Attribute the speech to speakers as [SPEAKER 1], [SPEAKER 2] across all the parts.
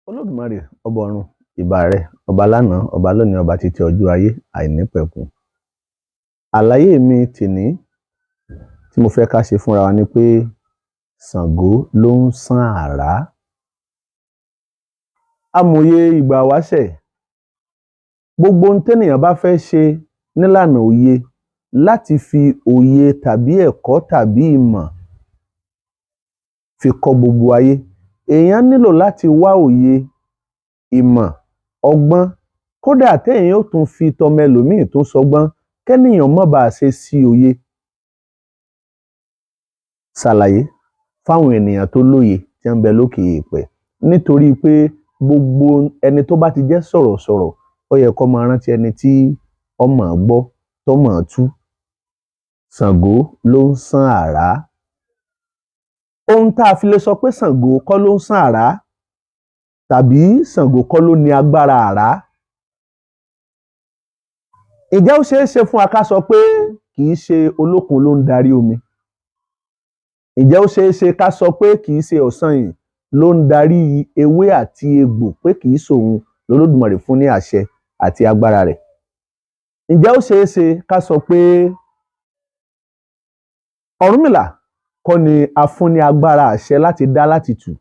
[SPEAKER 1] Olódùmarè ọba ọ̀run ìbà rẹ, ọba lánàá, ọba lónìí, ọba títí ọjọ́ ayé àìnípẹ̀kun. Àlàyé mi tèní tí mo fẹ́ ká ṣe fúnra wa ni pé Sàngó ló ń sán àrá. Amòye ìgbà wáṣẹ̀, gbogbo ohun ténìyàn bá fẹ́ ṣe nílànà òye láti fi òye tàbí ẹ̀kọ́ tàbí ìmọ̀ fi kọ́ gbogbo ayé, èèyàn nílò láti wá òye, ìmọ̀, ọgbọ́n, kódà téèyàn ó tún fi tọmọ ẹlòmíì tó sọgbọ́n kẹ́nìyàn má bàa ṣe sí òye ṣàlàyé fáwọn ènìyàn tó lóye tí ń bẹ lókè èèpẹ̀. Nítorí pé gbogbo ẹni tó bá ti jẹ́ sọ̀rọ̀sọ̀rọ̀ ó yẹ kó máa rántí ẹni tí ó mọ̀ ọ́ gbọ́ tó mọ̀ ọ́ tú. Sàngó ló ń sán àrá. Ohun tá a fi lè sọ pé Sàngó kọ́ ló ń sán àrá tàbí Sàngó kọ́ ló ní agbára àrá. Ǹjẹ́ ó ṣeé ṣe fún wa ká sọ pé kì í ṣe olókun ló ń darí omi? Ǹjẹ́ ó ṣeé ṣe ká sọ pé kì í ṣe ọ̀sanyìn ló ń darí ewé àti egbò, pé kì í ṣòun lolódùmarè fún ní àṣẹ àti agbára rẹ̀? Ǹjẹ́ ó ṣeé ṣe ká sọ pé Ọ̀rúnmìlà kọ́ ni a fún ní agbára àṣẹ láti dá láti tù?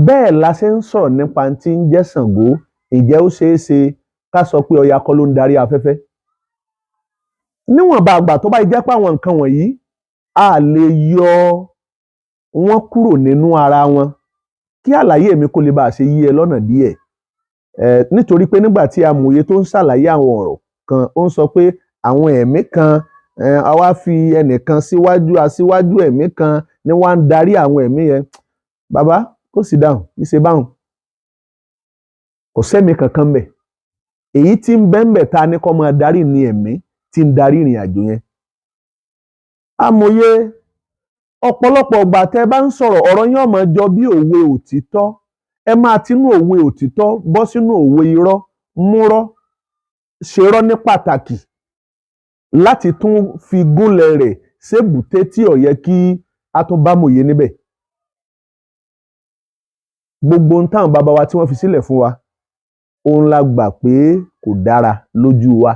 [SPEAKER 1] Bẹ́ẹ̀ la ṣe ń sọ̀rọ̀ nípa tí ń jẹ́ Sàngó, ǹjẹ́ ó ṣeé ṣe ká sọ pé Ọya kọ́ ló ń darí afẹ́fẹ́? Níwọ̀nba àgbà tó bá jẹ́ pé àwọn nǹkan wọ̀nyí a lè yọ wọ́n kúrò nínú ara wọn, kí àlàyé mi kó lè bá ṣe yí ẹ lọ́nà díẹ̀. Nítorí pé nígbà tí amòye tó ń ṣàlàyé àwọn ọ̀rọ̀ kan, ó ń sọ pé àwọn ẹ̀mí kan, a wá fi ẹnìkan síwájú, aṣíwájú ẹ̀mí kan ni wá ń darí àwọn ẹ̀mí yẹn. Bàbá kò sì dáhùn, kì í ṣe báhùn. Kò sẹ́mi kankan ńbẹ̀. Èyí tí ń bẹ ńbẹ̀ ta ní kó máa darí ni ẹ̀mí tí ń darí ìrìn àjò yẹn. Amòye, ọ̀pọ̀lọpọ̀ ìgbà tẹ́ bá ń sọ̀rọ̀, ọ̀rọ̀ yín ó máa jọ bí òwe òtítọ́. Ẹ máa tinú òwe òtítọ́ bọ́ sínú òwe irọ́, múrọ́, ṣerọ́ ní pàtàkì láti tún fi gúnlẹ̀ rẹ̀ sébùté tí ó yẹ kí a tún bá mòye níbẹ̀. Gbogbo ohun táwọn bàbá wa tí wọ́n fi sílẹ̀ fún wa, òun la gbà pé kò dára lójú wa.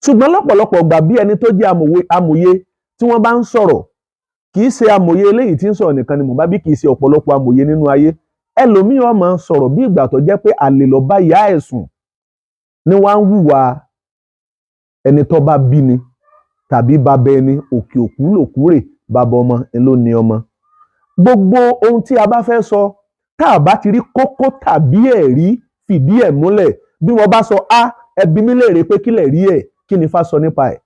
[SPEAKER 1] Ṣùgbọ́n lọ́pọ̀lọpọ̀ ìgbà bí ẹni tó jẹ́ amòye tí wọ́n bá ń sọ̀rọ̀, kì í ṣe amòye eléyìí tí ń sọ̀rọ̀ nìkan ni mò ń bá bí, kì í ṣe ọ̀pọ̀lọpọ̀ amòye nínú ayé. Ẹlòmíì ó máa sọ̀rọ̀ bí ìgbà tó jẹ́ pé àlè lọ bá ìyá ẹ̀ sùn ni wá ń hùwà ẹni tó bá bí ni, tàbí bàbá ẹni òkè òkú lòkú rè, bàbá ọmọ ló ní ọmọ. Gbogbo ohun tí a bá fẹ́ sọ, tá a bá ti rí kókó tàbí ẹ̀rí fìdí ẹ̀ múlẹ̀, bí wọ́n bá sọ A, ẹ bi mí léèrè pé kí lẹ̀ rí ẹ̀, kí ni Ifá sọ nípa ẹ̀?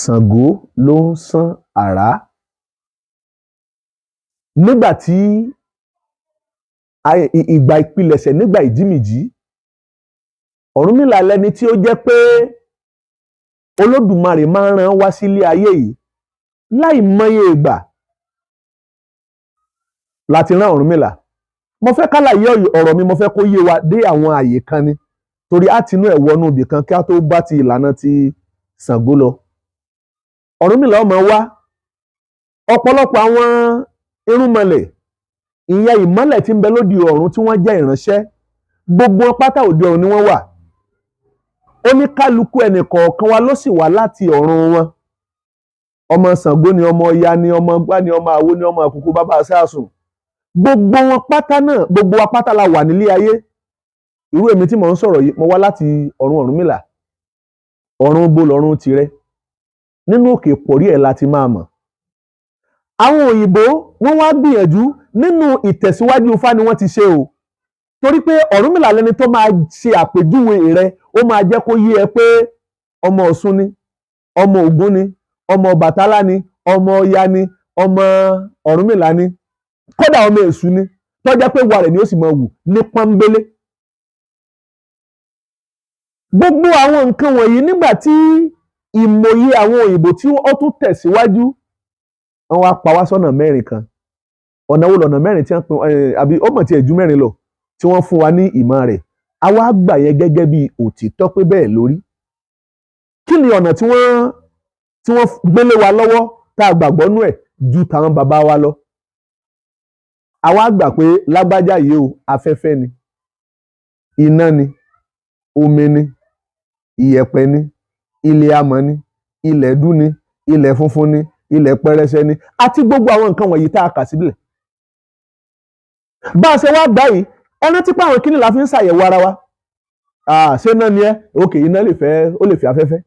[SPEAKER 1] Sàngó ló ń sán àrá. Nígbà tí ìgbà ìpilẹ̀ṣẹ̀, nígbà ìjímìjí, Ọ̀rúnmìlà lẹni tí ó jẹ́ pé Olódùmarè máa ń rán wá sílé ayé yìí láì mọye ìgbà láti rán Ọ̀rúnmìlà. Mo fẹ́ kálàyé ọ̀rọ̀ mi, mo fẹ́ kó yé wa dé àwọn àyè kan ni, torí á tinú ẹ̀ wọnú ibì kan kí á tó bá ti ìlànà ti Sàngó lọ. Ọ̀rúnmìlà ó máa wá ọ̀pọ̀lọpọ̀ àwọn irúnmọlẹ̀, ìyẹn ìmọ́lẹ̀ tí ń bẹ lóde ọ̀run tí wọ́n jẹ́ ìránṣẹ́, gbogbo pátá òde ọ̀run ni wọ́n wà. Oníkálukú ẹnì kọ̀ọ̀kan wa ló sì wá láti ọ̀run wọn. Ọmọ Sàngó ni, ọmọ Ọya ni, ọmọ Gbá ni, ọmọ Àwo ni, ọmọ Àkùkù bàbá Sáàsùn. Gbogbo wọn pátá náà, gbogbo wa pátá la wà nílé ayé. Irú èmi tí mò ń sọ̀rọ̀ yìí, mo wá láti ọ̀run Ọ̀rúnmìlà. Ọ̀run bo lọ̀run tirẹ̀? Nínú òkè pọ̀rí ẹ̀ la ti máa mọ̀. Àwọn òyìnbó wọ́n wá gbìyànjú, nínú ìtẹ̀síwájú Ifá ni wọ́n ti ṣe o. Torí pé Ọ̀rúnmìlà lẹni tó máa ṣe àpèjúwe rẹ̀, ó máa jẹ́ kó yé ẹ pé ọmọ Ọ̀ṣun ni, ọmọ Ògún ni, ọmọ Ọbàtálá ni, ọmọ Ọya ni, ọmọ Ọ̀rúnmìlà ni, kódà ọmọ Èṣù ni, tó jẹ́ pé wà rẹ̀ ni ó sì máa wù ní pọ́nbélé. Gbogbo àwọn nǹkan wọ̀nyí, nígbà tí ìmòye àwọn òyìnbó tí ó tún tẹ̀síwájú, wọ́n wá pa wá sọ́nà mẹ́rin kan. Ọ̀nà wo lọ̀nà mẹ́rin tí wọ́n pín, àbí ó mọ̀ tí ẹ̀ ju mẹ́rin lọ tí wọ́n fún wa ní ìmọ̀ rẹ̀. A wá gbà yẹn gẹ́gẹ́ bí òtítọ́ pé bẹ́ẹ̀ lórí. Kí ni ọ̀nà tí wọ́n gbélé wa lọ́wọ́ tá a gbàgbọ́ nú ẹ̀ ju tàwọn bàbá wa lọ? àwa gbà pé lágbájá yìí o afẹ́fẹ́ ni, iná ni, omi ni, ìyẹ̀pẹ̀ ni, ilẹ̀ amọ̀ ni, ilẹ̀ dú ni, ilẹ̀ funfun ni, ilẹ̀ pẹrẹsẹ ni, àti gbogbo àwọn nǹkan wọ̀nyí tá a kà síbẹ̀. Bá a ṣe wá gbà yìí, ẹ rántí pé àwọn kíni la fi ń ṣàyẹ̀wò ara wa. Ṣé náà ni ẹ́? Òkè, iná lè fẹ́, ó lè fi afẹ́fẹ́.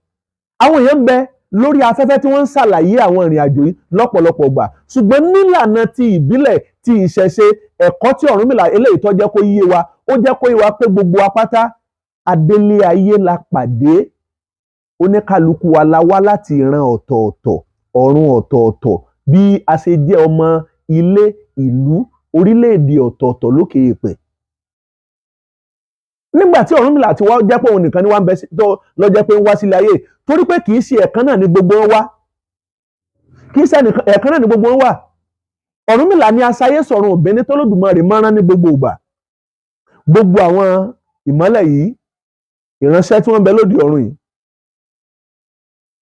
[SPEAKER 1] Àwọn èèyàn ń bẹ lórí afẹ́fẹ́ tí wọ́n ń ṣàlàyé àwọn ìrìn àjò yìí lọ́pọ̀lọpọ̀ gbà, ṣùgbọ́n nílànà ti ìbílẹ̀ ti ìṣẹ̀ṣe ẹ̀kọ́ tí Ọ̀rúnmìlà eléyìí tó jẹ́ kó yé wa, ó jẹ́ kó yé wa pé gbogbo apáta adélé ayé la pàdé, oníkálukú wa la wá láti ìran ọ̀tọ̀ọ̀tọ̀, ọ̀run ọ̀tọ̀ọ̀tọ̀, bí a ṣe jẹ́ ọmọ ilé, ìlú, orílẹ̀-èdè ọ̀tọ̀ọ̀tọ̀ lókè èèpẹ̀. Nígbà tí Ọ̀rúnmìlà ti wá jẹ́ pé òun nìkan ni wá ń bẹ lọ jẹ́ pé ń wá sílé ayé, torí pé kì í ṣe ẹ̀kan náà ni gbogbo wọn wá, kì í ṣe ẹ̀kan náà ni gbogbo wọn wá. Ọ̀rúnmìlà ni aṣayé sọ̀run òbẹ́ni tó lódùmarè mọ́rán ní gbogbo ìgbà. Gbogbo àwọn ìmọ́lẹ̀ yìí, ìránṣẹ́ tí wọ́n bẹ lóde ọ̀run yìí,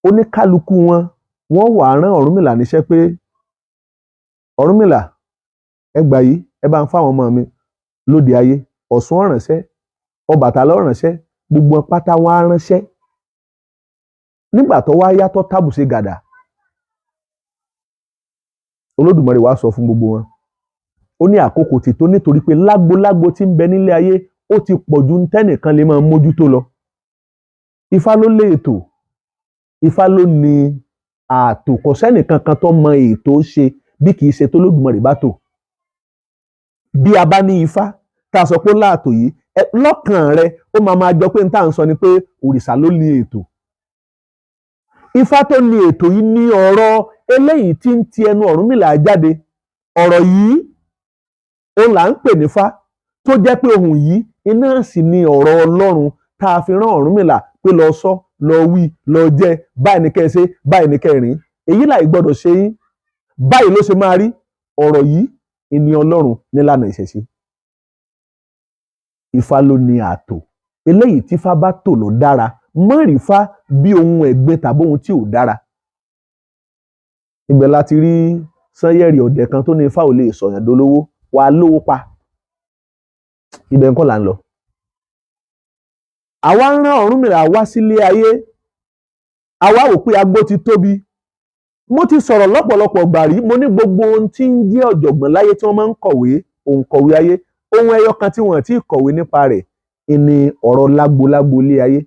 [SPEAKER 1] oníkálukú wọn, wọ́n wá rán Ọ̀rúnmìlà níṣẹ́ pé Ọ̀rúnmìlà, ẹ gbà yìí, ẹ bá ń fáwọn ọmọ mi lóde ayé. Ọ̀ṣun ó ránṣẹ́, Ọbàtálá ó ránṣẹ́, gbogbo wọn pátá wọn á ránṣẹ́. Nígbà tó wá yàtọ̀ tábùṣe gàdà, Olódùmarè wá sọ fún gbogbo wọn, ó ní àkókò ti tó, nítorí pé lágbo tí ń bẹ nílé ayé ó ti pọ̀ ju tẹ́nìkan lè máa mójútó lọ. Ifá ló lé ètò, Ifá ló ní ààtò, kò sẹ́nìkan kan tó mọ ètò ṣe bí kì í ṣe tó Olódùmarè bá tò. Bí a bá ní Ifá tá a sọ pé láàtò yìí, lọ́kàn rẹ ó máa jọ pé n tá à ń sọ ni pé òrìṣà ló ní ètò. Ifá tó ní ètò yìí ní ọ̀rọ̀ eléyìí tí ń ti ẹnu Ọ̀rúnmìlà jáde. Ọ̀rọ̀ yìí òun là ń pè ní Ifá, tó jẹ́ pé ohun yìí iná sì ni ọ̀rọ̀ Ọlọ́run tá a fi rán Ọ̀rúnmìlà pé lọ sọ, lọ wí, lọ jẹ, báyìí ní kẹ́ ẹ ṣe, báyìí ní kẹ́ ẹ rìn, èyí láì gbọ́dọ̀ ṣe yín, báyìí ló ṣe máa rí. Ọ̀rọ̀ yìí ìní Ọlọ́run nílànà ìṣẹ̀ṣe. Ifá ló ní ààtò, eléyìí tí Ifá bá tò ló dára, mọ́rìí Ifá bí ohun ẹ̀gbin tàbí ohun tí ò dára. Ibẹ̀ láti rí Sányẹ̀rì ọ̀dẹ̀ kan tó ní Ifá ò lè sọ̀yàn dolówó, wà á lówó pa. Ibẹ̀ ńkọ́ là ń lọ. Àwa ń rán Ọ̀rúnmìlà wá sílé ayé, àwa wò pé agbó ti tóbi. Mo ti sọ̀rọ̀ lọ́pọ̀lọpọ̀ gbà rí, mo ní gbogbo ohun tí ń jẹ́ ọ̀jọ̀gbọ́n láyé tí wọ́n máa ń kọ̀wé, òǹkọ̀wé ayé, ohun ẹyọ kan tí wọ́n ti kọ̀wé nípa rẹ̀ ni ọ̀rọ̀ lágbo ilé ayé.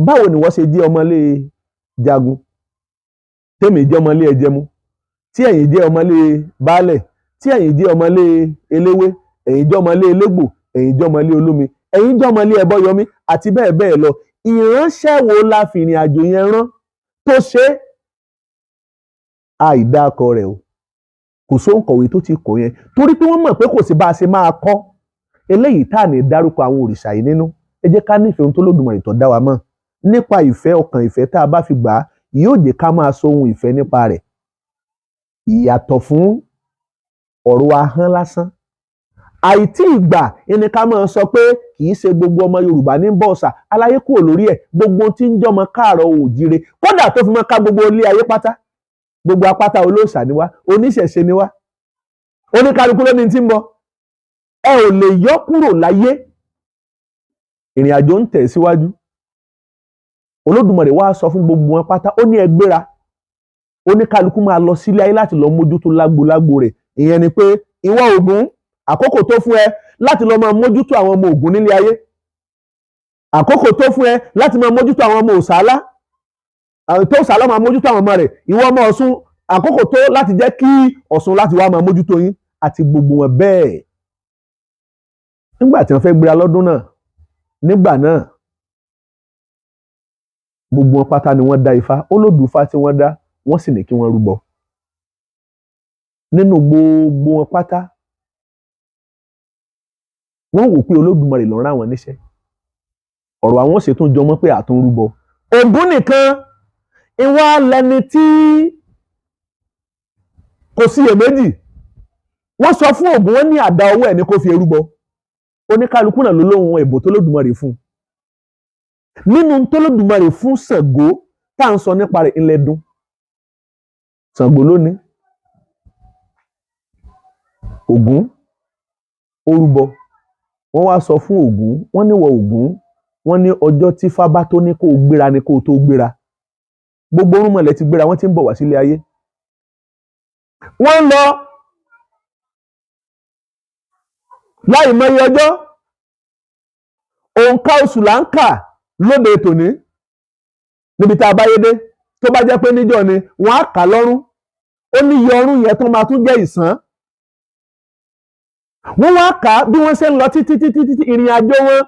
[SPEAKER 1] Báwo ni wọ́n ṣe jẹ́ ọmọlé Jagun, tèmi jẹ́ ọmọlé Ẹjẹmú, tí ẹ̀yin jẹ́ ọmọlé Baálẹ̀, tí ẹ̀yin jẹ́ ọmọlé Eléwé, ẹ̀yin jẹ́ ọmọlé Elégbò, ẹ̀yin jẹ́ ọmọlé Olómi, ẹ̀yin jẹ́ ọmọlé Ẹbọ́yọmí, àti bẹ́ẹ̀ bẹ́ẹ̀ lọ. Ìránṣẹ́ wo la fi ìrìn àjò yẹn rán tó ṣe? Àìdákọ rẹ̀ o, kò sóǹkọ̀wé tó ti kọ yẹn, torí pé wọ́n mọ̀ pé kò sí bá a ṣe máa kọ́ eléyìí tá à ní dárúkọ àwọn òrìṣà yìí nínú. Ẹ jẹ́ ká nífẹ̀ẹ́ ohun tó Olódùmarè tó dá wa mọ̀. Nípa ìfẹ́ ọkàn, ìfẹ́ tá a bá fi gbà á, yóò jẹ́ ká máa sọ ohun ìfẹ́ nípa rẹ̀. Ìyàtọ̀ fún ọ̀rọ̀ ahọ́n lásán. Àìtí ìgbà ẹni ká máa sọ pé kì í ṣe gbogbo ọmọ Yorùbá ní bọ òòṣà, aláyé kúrò lórí ẹ̀, gbogbo tí ń jọmọ kaarọ-o-jiire, kódà tó fi mọ́ ká gbogbo ilé ayé pátá, gbogbo apáta olóòṣà ni wá, oníṣẹ̀ṣe ni wá, oníkálukú ló ní tí ń bọ. Ẹ ò lè yọ kúrò láyé, ìrìn àjò ń tẹ̀ síwájú. Olódùmarè wá sọ fún gbogbo wọn pátá, ó ní ẹ gbéra, oníkálukú máa lọ sílé ayé láti lọ mójútó lágbo rẹ̀. Ìyẹn ni pé ìwọ Ògún, àkókò tó fún ẹ láti lọ máa mójútó àwọn ọmọ Ògún nílé ayé, àkókò tó fún ẹ láti máa mójútó àwọn ọmọ Òsàlá, tó Òsàlá máa mójútó àwọn ọmọ rẹ̀. Ìwọ ọmọ Ọ̀ṣun, àkókò tó láti jẹ́ kí Ọ̀ṣun láti wá máa mójútó yín, àti gbogbo wọn bẹ́ẹ̀. Nígbà tí wọ́n fẹ́ gbéra lọ́dún náà, nígbà náà gbogbo wọn pátá ni wọ́n dá Ifá, olódù Ifá tí wọ́n dá, wọ́n sì ní kí wọ́n rúbọ. Nínú gbogbo wọn pátá, wọ́n wò pé Olódùmarè ló rán àwọn níṣẹ́. Ọ̀rọ̀ àwọn ṣe tún jọmọ́ pé àtún rúbọ. Ògún nìkan ìwà lẹni tí kò síyèméjì. Wọ́n sọ fún Ògún, wọ́n ní àdá ọwọ́ ẹ̀ ní kó fi rúbọ. Oníkálukú náà ló lóhun ẹ̀bùn tó Olódùmarè fún. Nínú tó Olódùmarè fún Sàngó tá à ń sọ nípa rẹ̀ ńlẹ́dún. Sàngó ló ní, Ògún ó rúbọ wọ́n wá sọ fún Ògún wọ́n ní wọ Ògún wọ́n ní ọjọ́ tí Fábá tó ní kó o gbéra ni kó o tó gbéra gbogbo orúnmọlẹ̀ ti gbéra wọ́n ti ń bọ̀ wá sílé ayé wọ́n ń lọ láì mọye ọjọ́ òǹkà oṣù là ń kà lóde tòní níbi tá a bá yé dé tó bá jẹ́ pé níjọ́ ni wọ́n á kà lọ́rùn ó ní iye ọrún yẹn tó máa tún jẹ́ ìsán wọ́n wá kà á bí wọ́n ṣe ń lọ títí ìrìn àjò wọn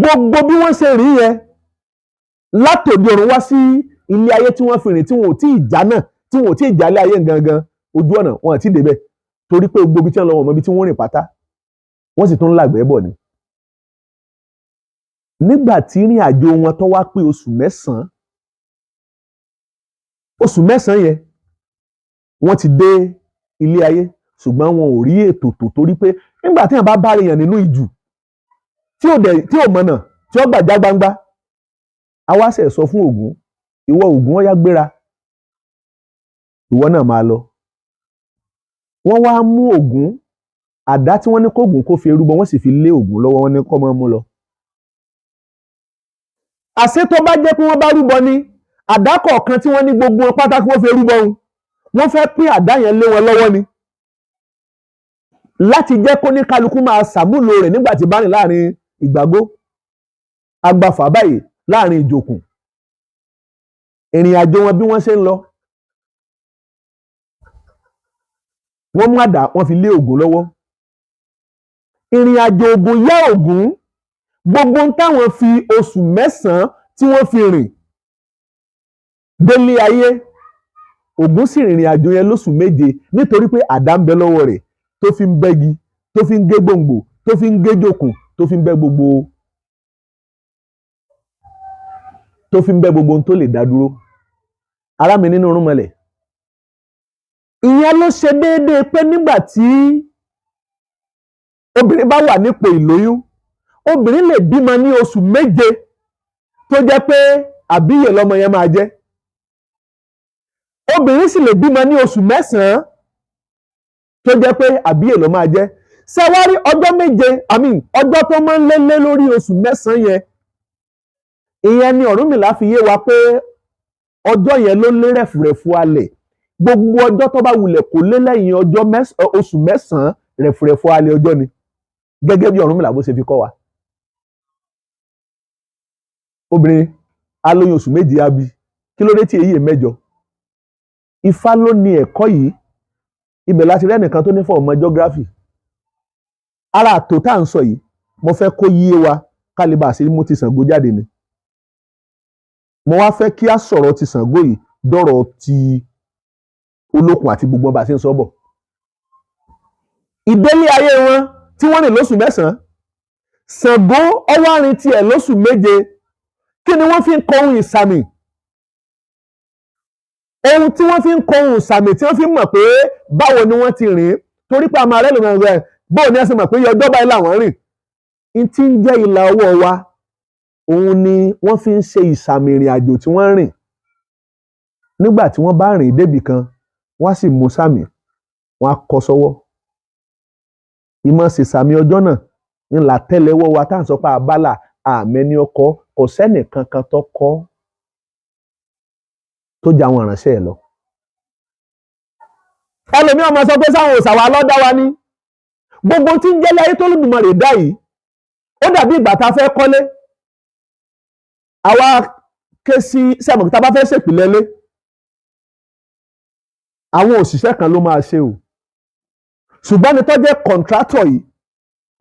[SPEAKER 1] gbogbo bí wọ́n ṣe rí yẹn látòdì ọ̀run wá sí ilé ayé tí wọ́n fi rìn tí wọn ò tí ì já náà tí wọn ò tí ì jálé ayé gangan ojú ọ̀nà wọn àti débẹ̀ torí pé gbogbo ibi tí wọ́n lọ wọn mọ ibi tí wọ́n rìn pátá wọ́n sì tún làgbẹ́ bọ̀ ni. nígbà tí ìrìn àjò wọn tó wá pé oṣù mẹ́sàn-án yẹn wọ́n ti dé ilé ayé ṣùgbọ́n wọn ò rí ètò tó torí pé nígbà tí wọ́n bá bá èèyàn nínú ìjù tí ò mọ̀nà tí ó gbàjá gbangba àwa ṣe sọ fún Ògún ìwọ Ògún ó yá gbéra ìwọ náà máa lọ wọ́n wá mú Ògún àdá tí wọ́n ní kó Ògún kó fi rúbọ wọ́n sì fi lé Ògún lọ́wọ́ wọ́n ní kó máa mú lọ. àṣé tó bá jẹ́ pé wọ́n bá rúbọ ní àdá kọ̀ọ̀kan tí wọ́n ní gbogbo wọn pátá kí wọ́n fi rúbọ ohun wọ́n fẹ́ pín àdá yẹn lé wọn lọ́wọ́ ni láti jẹ́ kó ní kálukú máa ṣàmúlò rẹ̀ nígbà tí bá rìn láàrin ìgbàgbó agbafà báyìí láàrin ìjòkùn ìrìn àjò wọn bí wọ́n ṣe ń lọ wọ́n mú àdá wọ́n fi lé Ògún lọ́wọ́ ìrìn àjò Ògún yá Ògún gbogbo ń táwọn fi oṣù mẹ́sàn-án tí wọ́n fi rìn délé ayé Ògún sì rìnrìn àjò yẹn lóṣù méje nítorí pé àdá ń bẹ lọ́wọ́ rẹ̀ tó fi ń bẹ́gi tó fi ń gé gbòǹgbò tó fi ń gé jòkùn tó fi ń bẹ́ gbogbo ohun tó lè dá dúró ará mi nínú irúnmọlẹ̀ ìyẹn ló ṣe déédéé pé nígbà tí obìnrin bá wà nípò ìlóyún obìnrin lè bímọ ní oṣù méje tó jẹ́ pé àbíyè lọ́mọ yẹn máa jẹ́ obìnrin sì lè bímọ ní oṣù mẹ́sàn-án tó jẹ́ pé àbíyè ló máa jẹ́ ṣẹwárí ọjọ́ méje ọjọ́ tó máa ń lé lórí oṣù mẹ́sàn-án yẹn ìyẹn ni Ọ̀rúnmìlà fi yé wa pé ọjọ́ yẹn ló lé rẹ̀fùrẹ̀fù alẹ̀ gbogbo ọjọ́ tó bá wulẹ̀ kó lé lẹ́yìn oṣù mẹ́sàn-án rẹ̀fùrẹ̀fù alẹ̀ ọjọ́ ni gẹ́gẹ́ bí Ọ̀rúnmìlà bó ṣe fi kọ́ wa. obìnrin alóyún oṣù méje abi kí ló dé tí èyí mẹ́jọ Ifá ló ní ẹ̀kọ́ yìí ibẹ̀ láti rí ẹnìkan tó ní fọ́ ọmọ geography ara àtò tá à ń sọ yìí mo fẹ́ kó yé wa kálíbà sí mú ti Ṣàngó jáde ni mo wá fẹ́ kí á sọ̀rọ̀ ti Ṣàngó yìí dọ̀rọ̀ ti Olókun àti gbogbo ọba ṣe ń sọ bọ̀ ìdélé ayé wọn tí wọ́n rìn lóṣù mẹ́sàn-án Ṣàngó ọwọ́ àrin tiẹ̀ lóṣù méje kí ni wọ́n fi ń kọ ohun ìsàmì ohun tí wọ́n fi ń kọ ohun ìsàmì tí wọ́n fi mọ̀ pé báwo ni wọ́n ti rìn torí pé àmọ́ rẹ̀ lòun rẹ̀ báwo ni wọ́n ṣe mọ̀ pé ọjọ́ báyìí làwọn rìn n tí ń jẹ́ ìlà ọwọ́ wa òun ni wọ́n fi ń ṣe ìsàmì ìrìn àjò tí wọ́n rìn nígbà tí wọ́n bá rìn débì kan wọ́n á sì mú sàmì wọ́n á kọ sọ́wọ́ ìmọ̀ ṣe sàmì ọjọ́ náà ńlá tẹ́lẹ̀wọ́ wa tá à ń sọ pé àbálà àmẹ́ni ọkọ kò sẹ́nì kankan tó kọ́ tó jẹ́ àwọn ìránṣẹ́ ẹ̀ lọ. ẹlòmíràn máa sọ pé sáwọn òòṣà wa ló dá wa ní gbogbo tí ń jẹ́ láyé tó Olódùmarè dá yìí ó dàbí ìgbà tá a fẹ́ kọ́lé àwa ké sí sẹ́mọ̀ tá a bá fẹ́ ṣèpìlẹ̀ lé àwọn òṣìṣẹ́ kan ló máa ṣe o ṣùgbọ́n ní tó jẹ́ kọ̀ǹtrátọ̀ yìí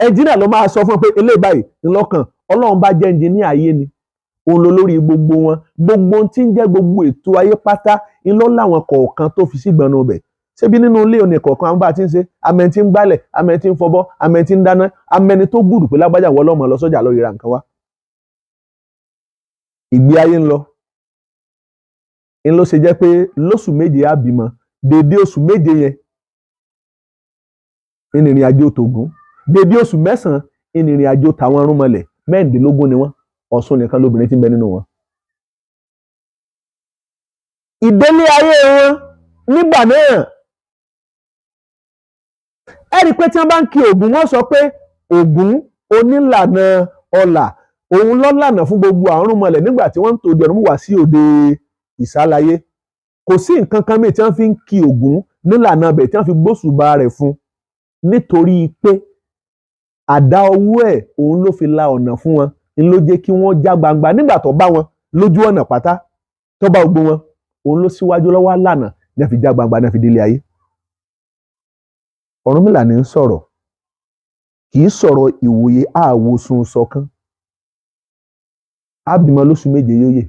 [SPEAKER 1] ẹnjìnà ló máa sọ fún un pé eléyìí báyìí ńlọ́kàn Ọlọ́run bá jẹ́ ẹnjìnìá ayé ni òun ló lórí gbogbo wọn gbogbo tí ń jẹ́ gbogbo ètò ayé pátá ńlọ láwọn kọ̀ọ̀kan tó fi sígbọnú bẹ̀ ṣébi nínú ilé òní kọ̀ọ̀kan àwọn bá ti ń ṣe amẹni tí ń gbálẹ̀ amẹni tí ń fọbọ́ amẹni tí ń dáná amẹni tó gbùdù pé lágbájá wọ ọlọ́mọ lọ sọ́jà lọ ra nǹkan wá. ìgbé ayé ń lọ ṣe jẹ́ pé lóṣù méje á bímọ dédé oṣù méje yẹn ìrìn àjò tògún dédé oṣù mẹ́sàn-án ìrìn àjò tàwọn irúnmọlẹ̀ mẹ́rìndínlógún ni wọ́n Ọ̀ṣun nìkan lóbìnrin tí ń bẹ nínú wọn. ìdélé ayé wọn nígbà náà ẹ rí i pé tí wọ́n bá ń kí Ògún wọ́n sọ pé Ògún onílànà ọlà, òun ló lànà fún gbogbo àrùnmọlẹ̀ nígbà tí wọ́n ń tòde ọ̀run wá sí òde ìsálayé. Kò sí nǹkan kan mìíràn tí wọ́n fi ń kí Ògún nílànà ibẹ̀ tí wọ́n fi gbóṣùbà rẹ̀ fún, nítorí pé àdá ọwọ́ ẹ̀ òun ló fi la ọ̀nà fún wọn, ń ló jẹ́ kí wọ́n já gbangba nígbà tó bá wọn lójú ọ̀nà pátá, tó bá gbogbo wọn, òun ló síwájú lọ́wọ́ lànà ní a fi já gbangba ní a fi délé ayé. Ọ̀rúnmìlà ní ń sọ̀rọ̀, kì í sọ̀rọ̀ ìwòye àwòsùn sọ̀kan. Á bímọ lóṣù méje yóò yè,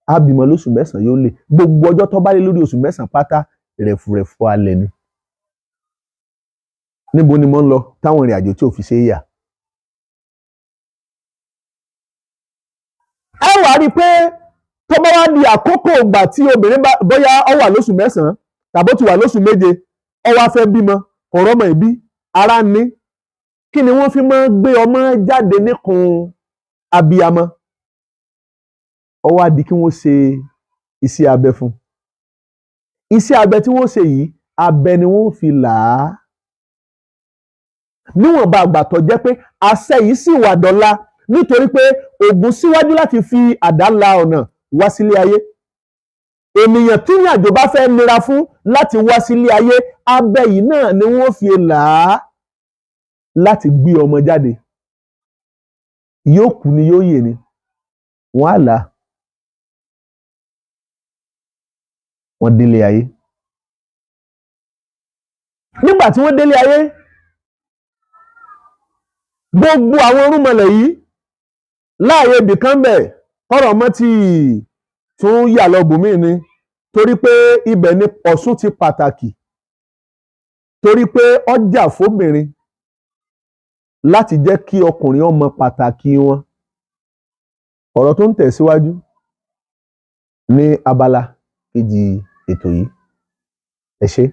[SPEAKER 1] á bímọ lóṣù mẹ́sàn-án yóò lè, gbogbo ọjọ́ tó bá lé lórí oṣù mẹ́sàn-án pátá rẹ̀fùrẹ̀fù alẹ̀ ni. Níbo ni mo ń lọ táwọn ìrìn àjò tí ò fi ṣe é yà? Ẹ wá rí i pé tó bá wá di àkókò ìgbà tí obìnrin bóyá ó wà lóṣù mẹ́sàn-án tàbí ó ti wà lóṣù méje, ó wá fẹ́ bímọ, kò rọ́mọ ìbí, ara ń ní, kí ni wọ́n fi máa ń gbé ọmọ jáde níkùn abiyamọ? Ó wá di kí wọ́n ṣe iṣẹ́ abẹ fún. Iṣẹ́ abẹ tí wọ́n ṣe yìí, abẹ ni wọ́n fi là á. Níwọ̀nba àgbà tó jẹ́ pé àṣẹ yìí sì wà dọ́là, nítorí pé Ògún síwájú láti fi àdá la ọ̀nà wá sílé ayé. Ènìyàn tí ìrìn àjò bá fẹ́ nira fún láti wá sílé ayé, abẹ yìí náà ni wọ́n fi là á láti gbé ọmọ jáde. Yóò kú ni yóò yè ni, wọ́n á là á. Wọ́n délé ayé. Nígbà tí wọ́n délé ayé, gbogbo àwọn irúnmọlẹ̀ yìí láàyè ibìkan bẹ̀ ọ̀rọ̀ mọ́ tí tún yà lọ bùnmí ni, torí pé ibẹ̀ ni Ọ̀ṣun ti pàtàkì, torí pé ó jà fóbìnrin láti jẹ́ kí ọkùnrin ó mọ pàtàkì wọn. Ọ̀rọ̀ tó ń tẹ̀síwájú ní abala kejì ètò yìí. Ẹ ṣé.